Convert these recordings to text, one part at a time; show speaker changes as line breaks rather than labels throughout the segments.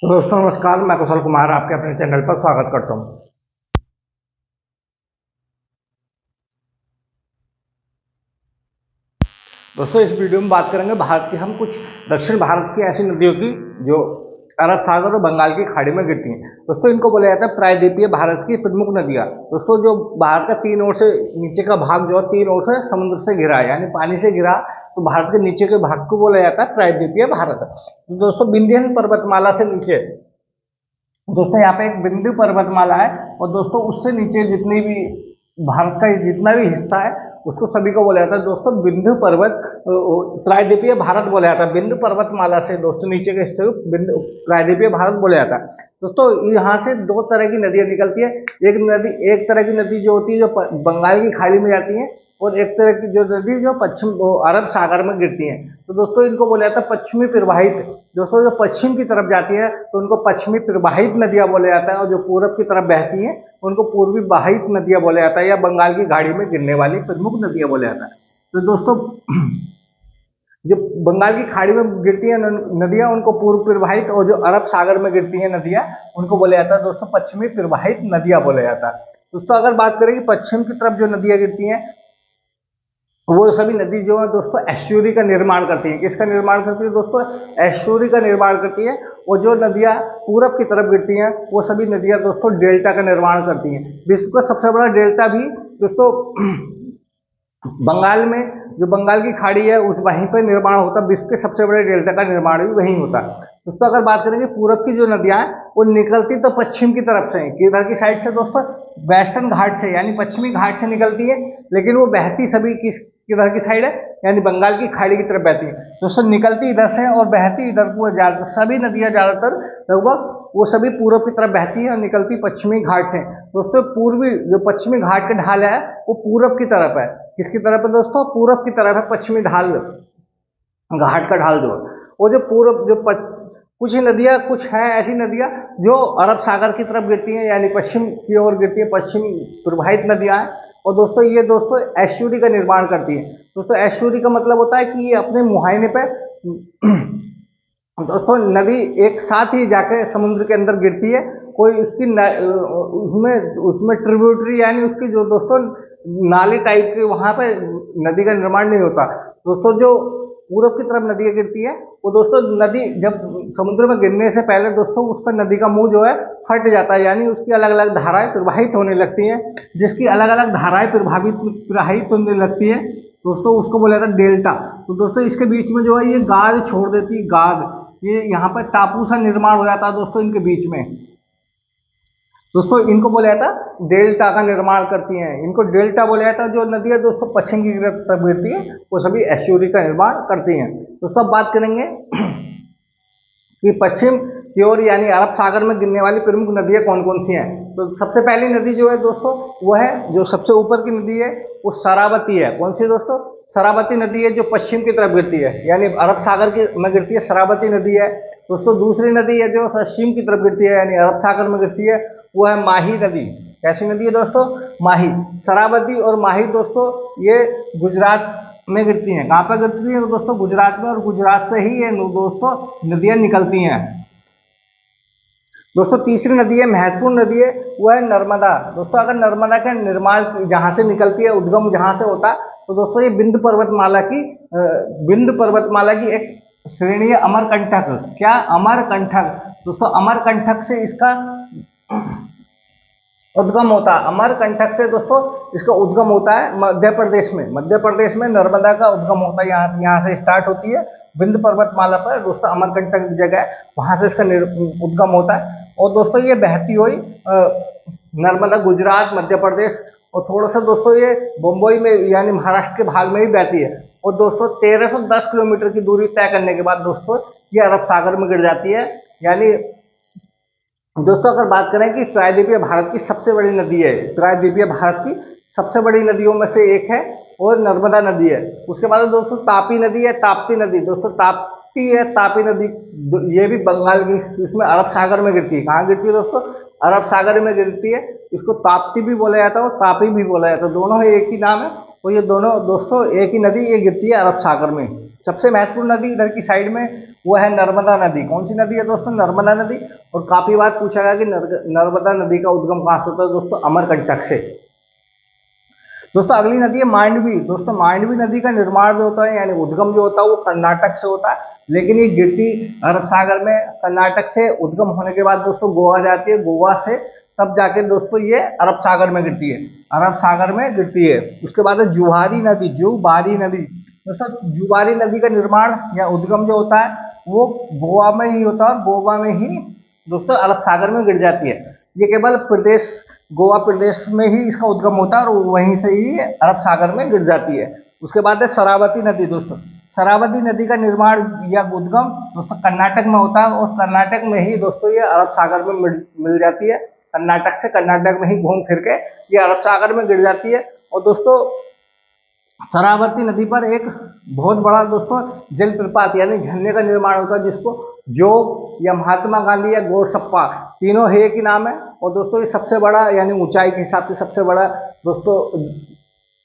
तो दोस्तों नमस्कार, मैं कुशल कुमार आपके अपने चैनल पर स्वागत करता हूं। दोस्तों इस वीडियो में बात करेंगे भारत की हम कुछ दक्षिण भारत की ऐसी नदियों की जो अरब सागर और बंगाल की खाड़ी में गिरती हैं। दोस्तों इनको बोला जाता है प्रायद्वीपीय भारत की प्रमुख नदियां। दोस्तों जो भारत का तीन ओर से नीचे का भाग जो है तीन ओर से समुद्र से घिरा है, यानी पानी से घिरा, तो भारत के नीचे के भाग को बोला जाता है प्रायद्वीपीय भारत। तो दोस्तों विंध्यन पर्वतमाला से नीचे दोस्तों यहाँ पे एक बिंदु पर्वतमाला है, और दोस्तों उससे नीचे जितनी भी भारत का जितना भी हिस्सा है उसको सभी को बोला जाता है दोस्तों बिंदु पर्वत प्रायद्वीपीय भारत बोला जाता है। बिंदु पर्वतमाला से दोस्तों नीचे के हिस्से को बिंदु प्रायद्वीपीय भारत बोला जाता है। दोस्तों यहाँ से दो तरह की नदियां निकलती है। एक तरह की नदी जो होती है जो बंगाल की खाड़ी में जाती है, और एक तरह की जो नदी जो पश्चिम अरब सागर में गिरती हैं। तो दोस्तों इनको बोला जाता है पश्चिमी प्रवाहित। दोस्तों जो पश्चिम की तरफ जाती है तो उनको पश्चिमी प्रवाहित नदियां बोला जाता है, और जो पूरब की तरफ बहती हैं उनको पूर्वी वाहित नदियां बोला जाता है, या बंगाल की खाड़ी में गिरने वाली प्रमुख नदियां बोला जाता है। तो दोस्तों जो बंगाल की खाड़ी में गिरती है नदियां उनको पूर्व प्रवाहित, और जो अरब सागर में गिरती हैं नदियां उनको बोला जाता है दोस्तों पश्चिमी प्रवाहित नदियां बोला जाता है। दोस्तों अगर बात करें कि पश्चिम की तरफ जो नदियां गिरती हैं वो सभी नदी जो है दोस्तों एस्चुरी का निर्माण करती है। किसका निर्माण करती है दोस्तों? एस्चुरी का निर्माण करती है। और जो नदियां पूरब की तरफ गिरती हैं वो सभी नदियां दोस्तों डेल्टा का निर्माण करती हैं। विश्व का सबसे बड़ा डेल्टा भी दोस्तों बंगाल में, जो बंगाल की खाड़ी है उस वहीं पर निर्माण होता है। विश्व के सबसे बड़े डेल्टा का निर्माण भी वहीं होता है। दोस्तों अगर बात करेंगे पूरब की जो नदियां हैं वो निकलती तो पश्चिम की तरफ से, किधर की साइड से दोस्तों? वेस्टर्न घाट से, यानी पश्चिमी घाट से निकलती है, लेकिन वो बहती सभी किधर की साइड है, यानी बंगाल की खाड़ी की तरफ बहती है। दोस्तों निकलती इधर से और बहती इधर को, सभी नदियां ज्यादातर लगभग वो सभी पूरब की तरफ बहती है और निकलती पश्चिमी घाट से। दोस्तों पूर्वी जो पश्चिमी घाट का ढाल है वो पूरब की तरफ है। किसकी तरफ है दोस्तों? पूरब की तरफ है पश्चिमी ढाल, घाट का ढाल जो है। वो जो पूरब जो कुछ ही नदियां, कुछ हैं ऐसी नदियां जो अरब सागर की तरफ गिरती हैं, यानी पश्चिम की ओर गिरती है, पश्चिम प्रवाहित नदियां हैं। और दोस्तों ये दोस्तों एस्चुरी का निर्माण करती है। दोस्तों एस्चुरी का मतलब होता है कि ये अपने मुहाने पे दोस्तों नदी एक साथ ही जाके समुद्र के अंदर गिरती है। कोई उसकी उसमें उसमें ट्रिब्यूटरी, यानी उसकी जो दोस्तों नाले टाइप के वहां पे नदी का निर्माण नहीं होता। दोस्तों जो पूरब की तरफ नदियां गिरती है वो दोस्तों नदी जब समुद्र में गिरने से पहले दोस्तों उस पर नदी का मुंह जो है फट जाता है, यानी उसकी अलग अलग धाराएं प्रवाहित होने लगती हैं। जिसकी अलग अलग धाराएं प्रवाहित होने लगती है दोस्तों उसको बोला जाता है डेल्टा। तो दोस्तों इसके बीच में जो है ये गाद छोड़ देती है, गाद, ये यहाँ पर टापू सा निर्माण हो जाता है दोस्तों इनके बीच में। दोस्तों इनको बोला जाता है डेल्टा का निर्माण करती हैं। इनको डेल्टा बोला जाता है। जो नदियां दोस्तों पश्चिम की तरफ गिरती हैं वो सभी एस्चुरी का निर्माण करती हैं। दोस्तों अब बात करेंगे कि पश्चिम की ओर यानी अरब सागर में गिरने वाली प्रमुख नदियां कौन कौन सी हैं। तो सबसे पहली नदी जो है दोस्तों वो है, जो सबसे ऊपर की नदी है वो शरावती है। कौन सी दोस्तों? शरावती नदी है, जो पश्चिम की तरफ गिरती है, यानी अरब सागर की में गिरती है, शरावती नदी है। दोस्तों दूसरी नदी है जो पश्चिम की तरफ गिरती है, यानी अरब सागर में गिरती है, वो है माही नदी। कैसी नदी है दोस्तों? माही। शरावती और माही दोस्तों ये गुजरात में गिरती हैं। कहाँ पर गिरती हैं दोस्तों? गुजरात में, और गुजरात से ही ये दोस्तों नदियां निकलती हैं। दोस्तों तीसरी नदी है, महत्वपूर्ण नदी है, वो है नर्मदा। दोस्तों अगर नर्मदा का निर्माण जहां से निकलती है, उद्गम जहां से होता है, तो दोस्तों ये बिंदु पर्वतमाला की एक श्रेणी है, अमरकंटक। क्या? अमरकंटक। दोस्तों अमरकंटक से इसका उद्गम होता है। अमरकंटक से दोस्तों इसका उद्गम होता है मध्य प्रदेश में नर्मदा का उद्गम होता है। यहाँ से स्टार्ट होती है विंध्य पर्वतमाला पर दोस्तों, अमरकंटक जगह है, वहां से इसका उद्गम होता है। और दोस्तों ये बहती हुई नर्मदा गुजरात, मध्य प्रदेश और थोड़ा सा दोस्तों ये बम्बई में यानी महाराष्ट्र के भाग में ही बहती है। और दोस्तों 1310 किलोमीटर की दूरी तय करने के बाद दोस्तों ये अरब सागर में गिर जाती है। यानी दोस्तों अगर बात करें कि प्रायद्वीपीय भारत की सबसे बड़ी नदी है, प्रायद्वीपीय भारत की सबसे बड़ी नदियों में से एक है और नर्मदा नदी है। उसके बाद दोस्तों तापी नदी है, ताप्ती नदी। दोस्तों ताप्ती है, तापी नदी, ये भी बंगाल की, इसमें अरब सागर में गिरती है। कहाँ गिरती है दोस्तों? अरब सागर में गिरती है। इसको ताप्ती भी बोला जाता है और तापी भी बोला जाता है, दोनों ही एक ही नाम है। और ये दोनों दोस्तों एक ही नदी, ये गिरती है अरब सागर में। सबसे महत्वपूर्ण नदी इधर की साइड में वो है नर्मदा नदी। कौन सी नदी है दोस्तों? नर्मदा नदी। और काफी बार पूछा गया कि नर्मदा नदी का उद्गम कहाँ से होता है दोस्तों? अमरकंटक से। दोस्तों अगली नदी है मांडवी। दोस्तों मांडवी नदी का निर्माण जो होता है यानी उद्गम जो होता है वो कर्नाटक से होता है, लेकिन ये गिरती अरब सागर में। कर्नाटक से उद्गम होने के बाद दोस्तों गोवा जाती है, गोवा से तब जाके दोस्तों ये अरब सागर में गिरती है, अरब सागर में गिरती है। उसके बाद है जुवारी नदी, जुबारी नदी। दोस्तों जुबारी नदी का निर्माण या उद्गम जो होता है वो गोवा में ही होता है, और गोवा में ही दोस्तों अरब सागर में गिर जाती है। ये केवल प्रदेश गोवा प्रदेश में ही इसका उद्गम होता है और वहीं से ही अरब सागर में गिर जाती है। उसके बाद है शरावती नदी। दोस्तों शरावती नदी का निर्माण या उद्गम दोस्तों कर्नाटक में होता है, और कर्नाटक में ही दोस्तों ये अरब सागर में मिल जाती है। कर्नाटक से कर्नाटक में ही घूम फिर के ये अरब सागर में गिर जाती है। और दोस्तों शरावती नदी पर एक बहुत बड़ा दोस्तों जलप्रपात यानी झरने का निर्माण होता है, जिसको जोग या महात्मा गांधी या गोरसप्पा तीनों है कि नाम है। और दोस्तों ये सबसे बड़ा यानी ऊंचाई के हिसाब से सबसे बड़ा दोस्तों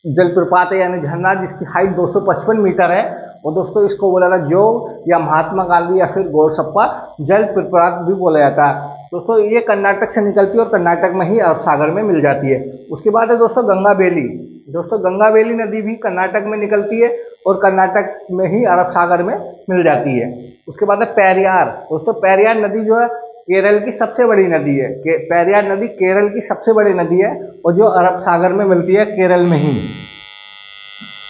जलप्रपात है यानी झरना, जिसकी हाइट 255 मीटर है। और दोस्तों इसको बोला जाता है जोग या महात्मा गांधी या फिर गोरसप्पा जलप्रपात भी बोला जाता है। दोस्तों ये कर्नाटक से निकलती है और कर्नाटक में ही अरब सागर में मिल जाती है। उसके बाद है दोस्तों गंगा बेली। दोस्तों गंगा बेली नदी भी कर्नाटक में निकलती है और कर्नाटक में ही अरब सागर में मिल जाती है। उसके बाद है पेरियार। दोस्तों पेरियार नदी जो है केरल की सबसे बड़ी नदी है। पेरियार नदी केरल की सबसे बड़ी नदी है और जो अरब सागर में मिलती है केरल में ही,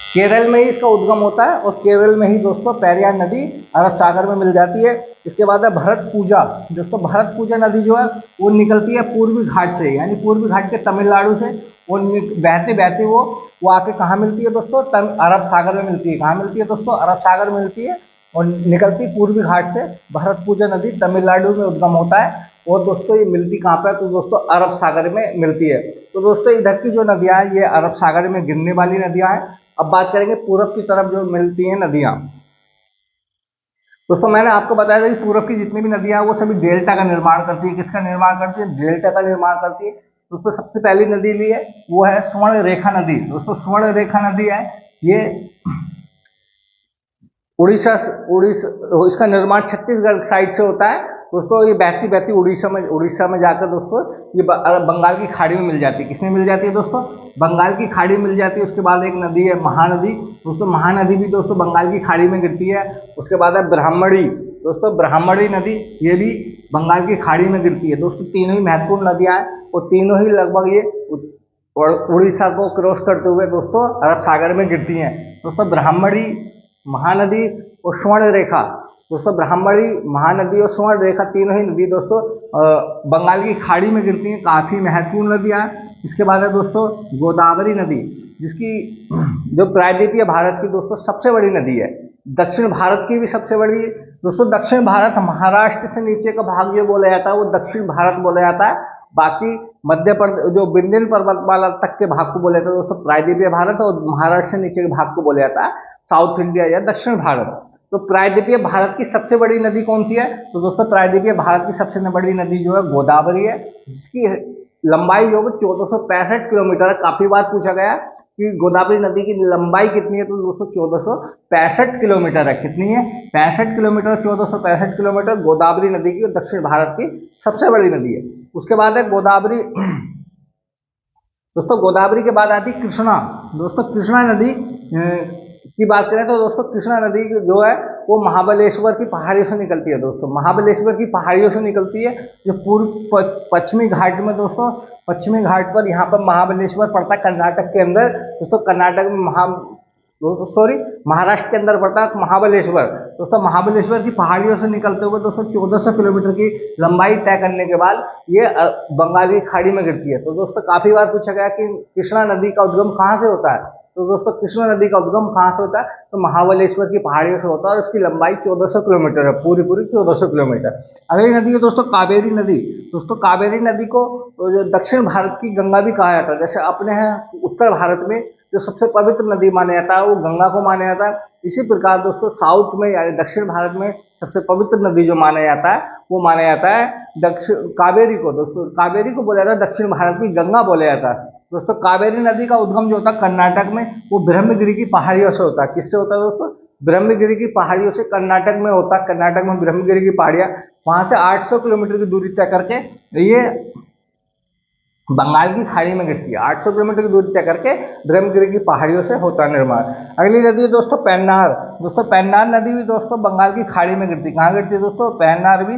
केरल में ही इसका उद्गम होता है और केरल में ही दोस्तों पेरियार नदी अरब सागर में मिल जाती है। इसके बाद है भरतपुजा। दोस्तों भरतपुजा नदी जो है वो निकलती है पूर्वी घाट से, यानी पूर्वी घाट के तमिलनाडु से वो बहते बहते वो आके कहाँ मिलती है दोस्तों? अरब सागर में मिलती है। कहाँ मिलती है दोस्तों? अरब सागर में मिलती है और निकलती पूर्वी घाट से। भरतपुजा नदी तमिलनाडु में उद्गम होता है और दोस्तों ये मिलती कहाँ पर? तो दोस्तों अरब सागर में मिलती है। तो दोस्तों इधर की जो नदियाँ हैं ये अरब सागर में गिरने वाली नदियाँ हैं। अब बात करेंगे पूरब की तरफ जो मिलती हैं नदियाँ। दोस्तों मैंने आपको बताया था कि पूरब की जितनी भी नदियाँ हैं वो सभी डेल्टा का निर्माण करती है। किसका निर्माण करती है? डेल्टा का निर्माण करती है। दोस्तों सबसे पहली नदी ली है वो है स्वर्ण रेखा नदी। दोस्तों स्वर्ण रेखा नदी है ये उड़ीसा इसका निर्माण छत्तीसगढ़ साइड से होता है। दोस्तों ये बहती बहती उड़ीसा में जाकर दोस्तों ये बंगाल की खाड़ी में मिल जाती है। किसमें मिल जाती है दोस्तों? बंगाल की खाड़ी में मिल जाती है। उसके बाद एक नदी है महानदी। दोस्तों महानदी भी दोस्तों बंगाल की खाड़ी में गिरती है। उसके बाद है ब्राह्मणी। दोस्तों ब्राह्मणी नदी ये भी बंगाल की खाड़ी में गिरती है। दोस्तों तीनों ही महत्वपूर्ण नदियां हैं और तीनों ही लगभग ये उड़ीसा को क्रॉस करते हुए दोस्तों अरब सागर में गिरती हैं। दोस्तों ब्राह्मणी, महानदी और स्वर्ण रेखा। दोस्तों ब्राह्मणी, महानदी और स्वर्ण रेखा तीनों ही नदी दोस्तों बंगाल की खाड़ी में गिरती हैं, काफी महत्वपूर्ण नदियां हैं। इसके बाद है दोस्तों गोदावरी नदी, जिसकी जो प्रायद्वीपीय भारत की दोस्तों सबसे बड़ी नदी है, दक्षिण भारत की भी सबसे बड़ी है। दोस्तों दक्षिण भारत महाराष्ट्र से नीचे का भाग जो बोला जाता है वो दक्षिण भारत बोला जाता है। बाकी मध्य प्रदेश जो विंध्य पर्वतमाला तक के भाग को बोला जाता है दोस्तों प्रायद्वीपीय भारत, और महाराष्ट्र से नीचे के भाग को बोला जाता है साउथ इंडिया या दक्षिण भारत। तो प्रायद्वीपीय भारत की सबसे बड़ी नदी कौन सी है? तो दोस्तों प्रायद्वीपीय भारत की सबसे बड़ी नदी जो है गोदावरी है, जिसकी लंबाई जो है 1465 किलोमीटर है। काफी बार पूछा गया कि गोदावरी नदी की लंबाई कितनी है? तो दोस्तों 1465 किलोमीटर है। कितनी है? 65 किलोमीटर। 1465 किलोमीटर गोदावरी नदी की दक्षिण भारत की सबसे बड़ी नदी है। उसके बाद है गोदावरी। दोस्तों गोदावरी के बाद आती कृष्णा। दोस्तों कृष्णा नदी की बात करें तो दोस्तों कृष्णा नदी जो है वो महाबलेश्वर की पहाड़ियों से निकलती है। दोस्तों महाबलेश्वर की पहाड़ियों से निकलती है, जो पूर्व पश्चिमी घाट में दोस्तों पश्चिमी घाट पर यहाँ पर महाबलेश्वर पड़ता है कर्नाटक के अंदर। दोस्तों कर्नाटक में महाराष्ट्र के अंदर पड़ता है महाबलेश्वर। दोस्तों महाबलेश्वर की पहाड़ियों से निकलते हुए दोस्तों 1400 किलोमीटर की लंबाई तय करने के बाद ये बंगाल की खाड़ी में गिरती है। तो दोस्तों काफी बार पूछा गया कि कृष्णा नदी का उद्गम कहाँ से होता है? तो दोस्तों कृष्णा नदी का उद्गम कहाँ से होता है? तो महाबलेश्वर की पहाड़ियों से होता है और उसकी लंबाई 1400 किलोमीटर है, पूरी 1400 किलोमीटर। अगली नदी है दोस्तों कावेरी नदी। दोस्तों कावेरी नदी को जो दक्षिण भारत की गंगा भी कहा जाता है। जैसे अपने हैं उत्तर भारत में जो सबसे पवित्र नदी माना जाता है वो गंगा को माना जाता है, इसी प्रकार दोस्तों साउथ में यानी दक्षिण भारत में सबसे पवित्र नदी जो माना जाता है वो माना जाता है दक्षिण कावेरी को। दोस्तों कावेरी को बोला जाता है दक्षिण भारत की गंगा बोला जाता है। दोस्तों कावेरी नदी का उद्गम जो होता है कर्नाटक में, वो ब्रह्मगिरी की पहाड़ियों से होता है। किससे होता है दोस्तों? ब्रह्मगिरी की पहाड़ियों से कर्नाटक में होता है, कर्नाटक में ब्रह्मगिरी की पहाड़ियाँ, वहां से 800 किलोमीटर की दूरी तय करके ये बंगाल की खाड़ी में गिरती है। 800 किलोमीटर की दूरी तय करके ब्रह्मगिरी की पहाड़ियों से होता है निर्माण। अगली नदी है दोस्तों पेन्नार। दोस्तों पेन्नार नदी भी दोस्तों बंगाल की खाड़ी में गिरती है। कहाँ गिरती है दोस्तों? पेन्नार भी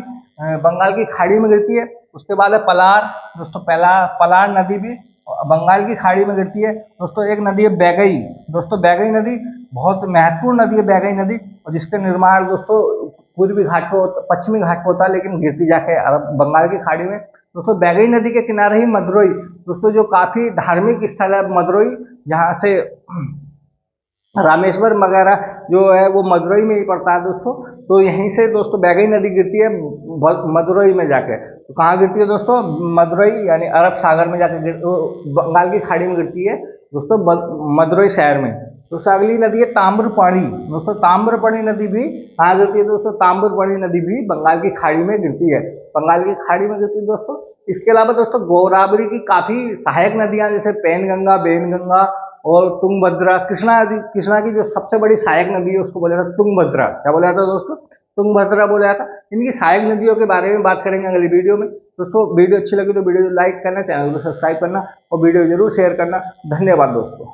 बंगाल की खाड़ी में गिरती है। उसके बाद है पलार। दोस्तों पलार नदी भी बंगाल की खाड़ी में गिरती है। दोस्तों एक नदी है बैगई। दोस्तों बैगई नदी बहुत महत्वपूर्ण नदी है, बैगई नदी, और जिसका निर्माण दोस्तों पूर्वी घाट पे पश्चिमी घाट पे होता है, लेकिन गिरती जाके अरब बंगाल की खाड़ी में। दोस्तों बैगई नदी के किनारे ही मदुरई, दोस्तों जो काफी धार्मिक स्थल है मदुरई, जहाँ से रामेश्वर वगैरह जो है वो मदुरई में ही पड़ता है दोस्तों। तो यहीं से दोस्तों बैगई नदी गिरती है मदुरई में जाके। तो कहाँ गिरती है दोस्तों? मदुरई यानी अरब सागर में जाके बंगाल की खाड़ी में गिरती है दोस्तों, मदुरई शहर में। दोस्तों अगली नदी है ताम्रपाणी। दोस्तों ताम्रपाणी नदी भी कहाँ गिरती है दोस्तों? ताम्रपाणी नदी भी बंगाल की खाड़ी में गिरती है, बंगाल की खाड़ी में गिरती है दोस्तों। इसके अलावा दोस्तों गोदावरी की काफी सहायक नदियां जैसे पेनगंगा, बेनगंगा और तुंगभद्रा, कृष्णा की जो सबसे बड़ी सहायक नदी है उसको बोला जाता है तुंगभद्रा। क्या बोला जाता है दोस्तों? तुंगभद्रा बोला जाता है। इनकी सहायक नदियों के बारे में बात करेंगे अगली वीडियो में। दोस्तों वीडियो अच्छी लगी तो वीडियो लाइक करना, चैनल को सब्सक्राइब करना और वीडियो जरूर शेयर करना। धन्यवाद दोस्तों।